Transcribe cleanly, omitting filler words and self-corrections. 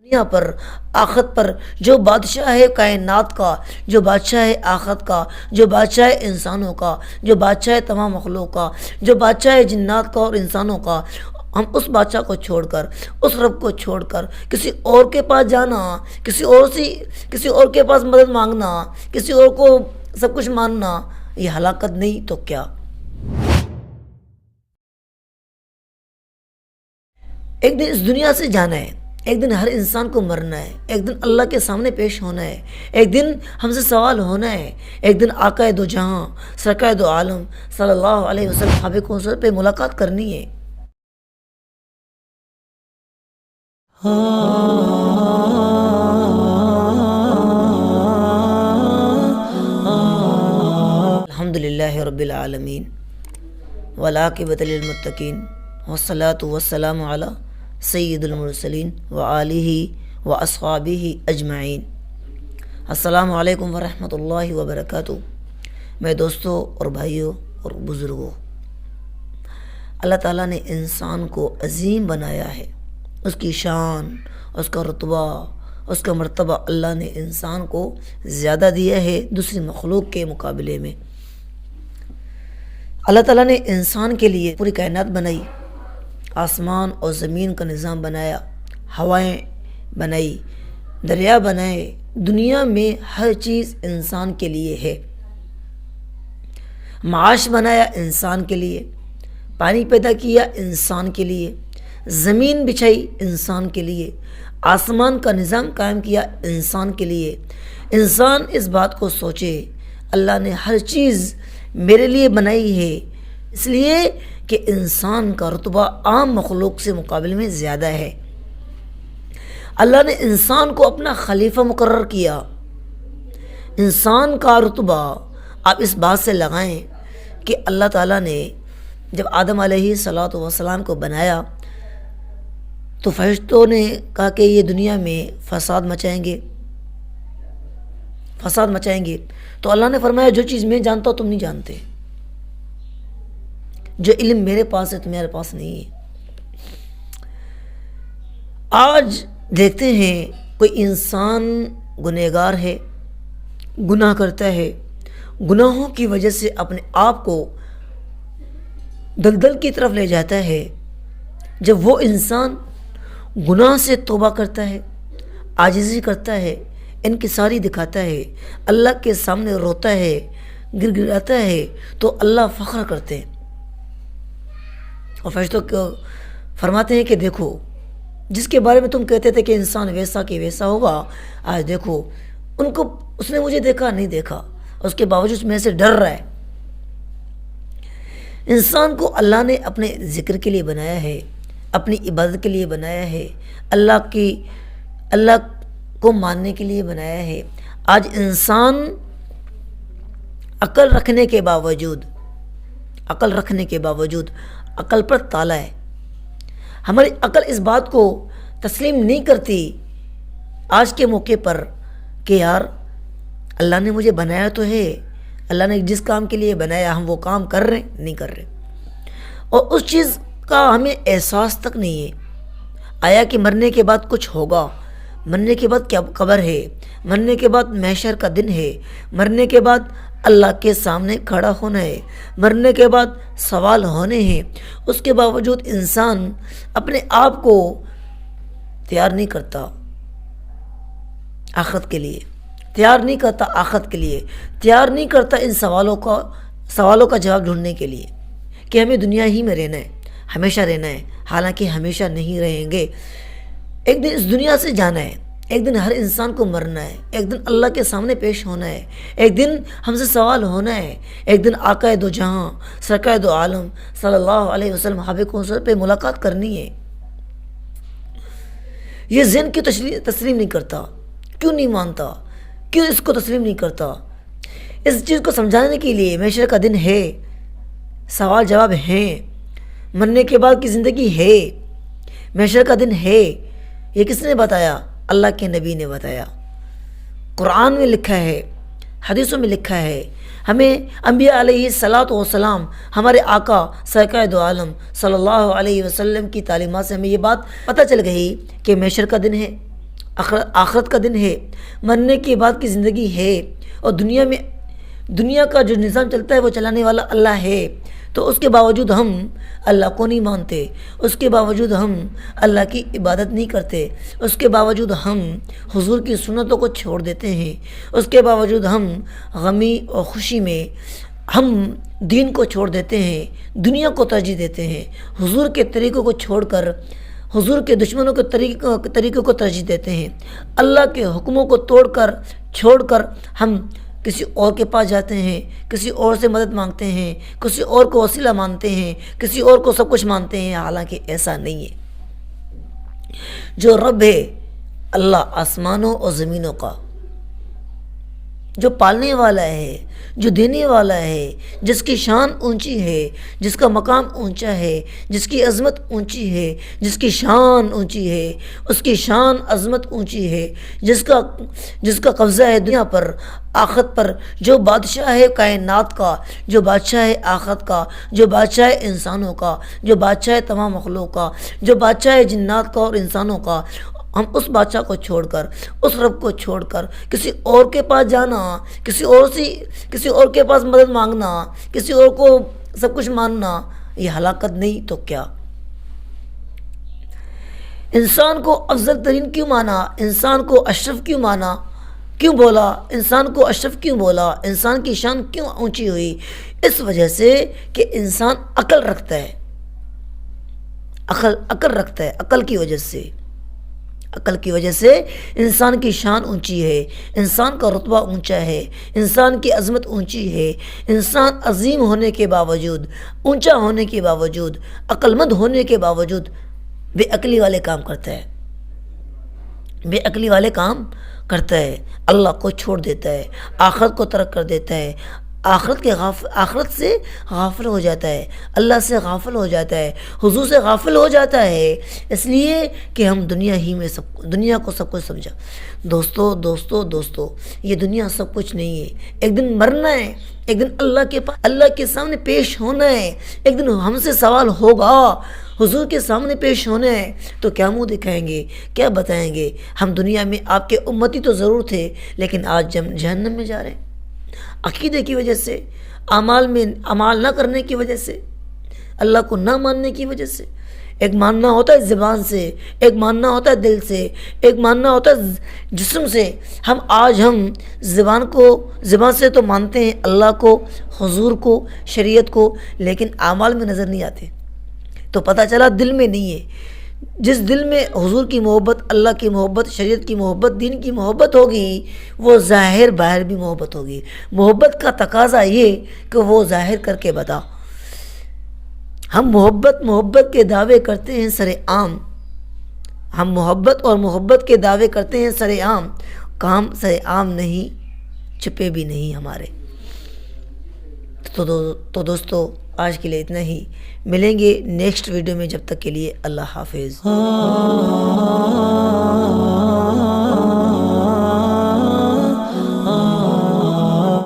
دنیا پر آخرت پر جو بادشاہ ہے کائنات کا، جو بادشاہ ہے آخرت کا، جو بادشاہ ہے انسانوں کا، جو بادشاہ ہے تمام مخلوق کا، جو بادشاہ ہے جنات کا اور انسانوں کا، ہم اس بادشاہ کو چھوڑ کر، اس رب کو چھوڑ کر کسی اور کے پاس جانا، کسی اور کے پاس مدد مانگنا، کسی اور کو سب کچھ ماننا، یہ ہلاکت نہیں تو کیا؟ ایک دن اس دنیا سے جانا ہے، ایک دن ہر انسان کو مرنا ہے، ایک دن اللہ کے سامنے پیش ہونا ہے، ایک دن ہم سے سوال ہونا ہے، ایک دن آقا دو جہاں سرکار دو عالم صلی اللہ علیہ وسلم حبیب کوثر پہ ملاقات کرنی ہے۔ الحمد للہ رب العالمین والعاقبۃ للمتقین والصلاة والسلام علی سید المرسلین وآلہ واصحابہ اجمعین۔ السلام علیکم ورحمۃ اللہ وبرکاتہ۔ میں دوستوں اور بھائیوں اور بزرگوں، اللہ تعالیٰ نے انسان کو عظیم بنایا ہے، اس کی شان، اس کا رتبہ، اس کا مرتبہ اللہ نے انسان کو زیادہ دیا ہے دوسری مخلوق کے مقابلے میں۔ اللہ تعالیٰ نے انسان کے لیے پوری کائنات بنائی، آسمان اور زمین کا نظام بنایا، ہوائیں بنائی، دریا بنائے، دنیا میں ہر چیز انسان کے لیے ہے۔ معاش بنایا انسان کے لیے، پانی پیدا کیا انسان کے لیے، زمین بچھائی انسان کے لیے، آسمان کا نظام قائم کیا انسان کے لیے۔ انسان اس بات کو سوچے، اللہ نے ہر چیز میرے لیے بنائی ہے، اس لیے کہ انسان کا رتبہ عام مخلوق سے مقابلے میں زیادہ ہے۔ اللہ نے انسان کو اپنا خلیفہ مقرر کیا۔ انسان کا رتبہ آپ اس بات سے لگائیں کہ اللہ تعالیٰ نے جب آدم علیہ الصلوۃ والسلام کو بنایا تو فرشتوں نے کہا کہ یہ دنیا میں فساد مچائیں گے، تو اللہ نے فرمایا جو چیز میں جانتا ہوں تم نہیں جانتے، جو علم میرے پاس ہے تمہارے پاس نہیں ہے۔ آج دیکھتے ہیں کوئی انسان گنہگار ہے، گناہ کرتا ہے، گناہوں کی وجہ سے اپنے آپ کو دلدل کی طرف لے جاتا ہے۔ جب وہ انسان گناہ سے توبہ کرتا ہے، عاجزی کرتا ہے، انکساری دکھاتا ہے، اللہ کے سامنے روتا ہے، گر گراتا ہے، تو اللہ فخر کرتے ہیں اور فرشتوں کو فرماتے ہیں کہ دیکھو جس کے بارے میں تم کہتے تھے کہ انسان ویسا کہ ویسا ہوگا، آج دیکھو اس نے مجھے دیکھا نہیں دیکھا، اس کے باوجود میں سے ڈر رہا ہے۔ انسان کو اللہ نے اپنے ذکر کے لیے بنایا ہے، اپنی عبادت کے لیے بنایا ہے، اللہ کو ماننے کے لیے بنایا ہے۔ آج انسان عقل رکھنے کے باوجود عقل پر تالا ہے۔ ہماری عقل اس بات کو تسلیم نہیں کرتی آج کے موقع پر کہ یار اللہ نے مجھے بنایا تو ہے، اللہ نے جس کام کے لیے بنایا ہم وہ کام کر رہے نہیں کر رہے، اور اس چیز کا ہمیں احساس تک نہیں ہے۔ آیا کہ مرنے کے بعد کچھ ہوگا، مرنے کے بعد کیا قبر ہے، مرنے کے بعد محشر کا دن ہے، مرنے کے بعد اللہ کے سامنے کھڑا ہونا ہے، مرنے کے بعد سوال ہونے ہیں۔ اس کے باوجود انسان اپنے آپ کو تیار نہیں کرتا آخرت کے لیے، تیار نہیں کرتا ان سوالوں کا جواب ڈھونڈنے کے لیے کہ ہمیں دنیا ہی میں رہنا ہے، ہمیشہ رہنا ہے، حالانکہ ہمیشہ نہیں رہیں گے۔ ایک دن اس دنیا سے جانا ہے، ایک دن ہر انسان کو مرنا ہے، ایک دن اللہ کے سامنے پیش ہونا ہے، ایک دن ہم سے سوال ہونا ہے، ایک دن آقا دو جہاں سرکار دو عالم صلی اللہ علیہ وسلم حبیب کوثر پہ ملاقات کرنی ہے۔ یہ ذہن کیوں تسلیم نہیں کرتا؟ کیوں نہیں مانتا؟ کیوں اس کو تسلیم نہیں کرتا؟ اس چیز کو سمجھانے کے لیے محشر کا دن ہے، سوال جواب ہیں، مرنے کے بعد کی زندگی ہے، محشر کا دن ہے۔ یہ کس نے بتایا؟ اللہ کے نبی نے بتایا، قرآن میں لکھا ہے، حدیثوں میں لکھا ہے۔ ہمیں انبیاء علیہ الصلوۃ والسلام، ہمارے آقا سرکار دو عالم صلی اللہ علیہ وسلم کی تعلیمات سے ہمیں یہ بات پتہ چل گئی کہ محشر کا دن ہے، آخرت کا دن ہے، مرنے کے بعد کی زندگی ہے، اور دنیا کا جو نظام چلتا ہے وہ چلانے والا اللہ ہے، تو اس کے باوجود ہم اللہ کو نہیں مانتے، اس کے باوجود ہم اللہ کی عبادت نہیں کرتے، اس کے باوجود ہم حضور کی سنتوں کو چھوڑ دیتے ہیں، اس کے باوجود ہم غمی اور خوشی میں ہم دین کو چھوڑ دیتے ہیں، دنیا کو ترجیح دیتے ہیں، حضور کے طریقوں کو چھوڑ کر حضور کے دشمنوں کے طریقوں کو ترجیح دیتے ہیں، اللہ کے حکموں کو چھوڑ کر ہم کسی اور کے پاس جاتے ہیں، کسی اور سے مدد مانگتے ہیں، کسی اور کو وسیلہ مانتے ہیں، کسی اور کو سب کچھ مانتے ہیں، حالانکہ ایسا نہیں ہے۔ جو رب ہے اللہ آسمانوں اور زمینوں کا، جو پالنے والا ہے، جو دینے والا ہے، جس کی شان اونچی ہے، جس کا مقام اونچا ہے، جس کی عظمت اونچی ہے، جس کی شان اونچی ہے، اس کی شان عظمت اونچی ہے، جس کا قبضہ ہے دنیا پر، آخرت پر، جو بادشاہ ہے کائنات کا، جو بادشاہ ہے آخرت کا، جو بادشاہ ہے انسانوں کا، جو بادشاہ ہے تمام مخلوق کا، جو بادشاہ ہے جنات کا اور انسانوں کا، ہم اس بادشاہ کو چھوڑ کر، اس رب کو چھوڑ کر کسی اور کے پاس جانا، کسی اور کے پاس مدد مانگنا، کسی اور کو سب کچھ ماننا، یہ ہلاکت نہیں تو کیا؟ انسان کو افضل ترین کیوں مانا؟ انسان کو اشرف کیوں مانا؟ کیوں بولا انسان کو اشرف؟ کیوں بولا انسان کی شان کیوں اونچی ہوئی؟ اس وجہ سے کہ انسان عقل رکھتا ہے، عقل رکھتا ہے، عقل کی وجہ سے انسان کی شان اونچی ہے، انسان کا رتبہ اونچا ہے، انسان کی عظمت اونچی ہے، انسان عظیم ہونے کے باوجود، اونچا ہونے کے باوجود، عقل مند ہونے کے باوجود بے عقلی والے کام کرتا ہے، اللہ کو چھوڑ دیتا ہے، آخرت کو ترک کر دیتا ہے، آخرت سے غافل ہو جاتا ہے، اللہ سے غافل ہو جاتا ہے، حضور سے غافل ہو جاتا ہے، اس لیے کہ ہم دنیا کو سب کچھ سمجھا۔ دوستو یہ دنیا سب کچھ نہیں ہے، ایک دن مرنا ہے، ایک دن اللہ کے سامنے پیش ہونا ہے، ایک دن ہم سے سوال ہوگا، حضور کے سامنے پیش ہونا ہے، تو کیا منہ دکھائیں گے، کیا بتائیں گے؟ ہم دنیا میں آپ کے امتی تو ضرور تھے، لیکن آج جہنم میں جا رہے ہیں، عقیدے کی وجہ سے، اعمال نہ کرنے کی وجہ سے، اللہ کو نہ ماننے کی وجہ سے۔ ایک ماننا ہوتا ہے زبان سے، ایک ماننا ہوتا ہے دل سے، ایک ماننا ہوتا ہے جسم سے۔ آج ہم زبان سے تو مانتے ہیں اللہ کو، حضور کو، شریعت کو، لیکن اعمال میں نظر نہیں آتے، تو پتہ چلا دل میں نہیں ہے۔ جس دل میں حضور کی محبت، اللہ کی محبت، شریعت کی محبت، دین کی محبت ہوگی، وہ ظاہر باہر بھی محبت ہوگی۔ محبت کا تقاضا یہ کہ وہ ظاہر کر کے بتا۔ ہم محبت کے دعوے کرتے ہیں سر عام، ہم محبت کے دعوے کرتے ہیں سر عام، کام سر عام نہیں، چھپے بھی نہیں ہمارے۔ تو دوستو آج کے لیے اتنا ہی، ملیں گے نیکسٹ ویڈیو میں، جب تک کے لیے اللہ حافظ۔